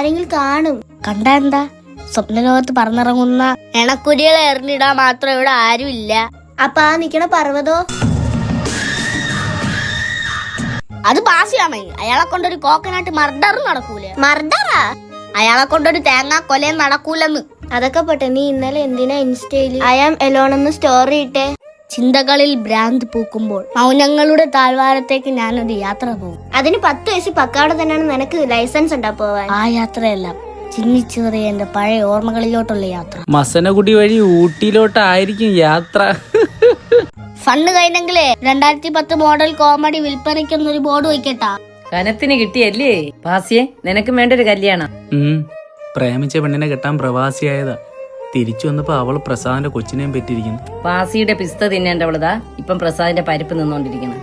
ആരെങ്കിലും കാണും. കണ്ടാ എന്താ? സ്വപ്നലോകത്ത് പറന്നിറങ്ങുന്ന എണക്കുരികളെ എറിഞ്ഞിടാൻ മാത്രം ഇവിടെ ആരുമില്ല. അപ്പൊ ആ നിക്കണ പർവ്വതോ? അത് ബാസിയാണ്. അയാളെ കൊണ്ടൊരു കോക്കനട്ട് മർഡർ നടക്കൂല. മർഡറാ? അയാളെ കൊണ്ടൊരു തേങ്ങാ കൊലയും നടക്കൂലെന്ന്. അതൊക്കെ പോട്ടെ, നീ ഇന്നലെ എന്തിനാ ഇൻസ്റ്റയില് ഐ ആം എലോൺ എന്ന് സ്റ്റോറി ഇട്ടേ? ചിന്തകളിൽ ഭ്രാന്ത് പൂക്കുമ്പോൾ മൗനങ്ങളുടെ താഴ്വാരത്തേക്ക് ഞാനൊരു യാത്ര പോകും. അതിന് 10 വയസ്സ് പക്കാവിടെ തന്നെയാണ്. നിനക്ക് ലൈസൻസ് ഉണ്ടാ പോവാൻ? ആ യാത്രയെല്ലാം ചിന്നിച്ചേറിയ എന്റെ പഴയ ഓർമ്മകളിലോട്ടുള്ള യാത്ര. മസനഗുഡി വഴി ഊട്ടിയിലോട്ടായിരിക്കും യാത്ര. ഫണ്ട് കഴിഞ്ഞെങ്കിലേ 2010 മോഡൽ കോമഡി വിൽപ്പനയ്ക്കൊന്നൊരു ബോർഡ് വയ്ക്കട്ടാ. കനത്തിന് കിട്ടിയല്ലേ ഭാസിയെ? നിനക്കും വേണ്ട ഒരു കല്യാണം. പ്രേമിച്ച പെണ്ണിനെ കെട്ടാൻ പ്രവാസിയായതാ. തിരിച്ചു വന്നപ്പോ അവള് പ്രസാദിന്റെ കൊച്ചിനെയും പറ്റിയിരിക്കുന്നു. ഭാസിയുടെ പിസ്ത തിന്നേണ്ടവളതാ ഇപ്പം പ്രസാദിന്റെ പരിപ്പ് നിന്നോണ്ടിരിക്കണം.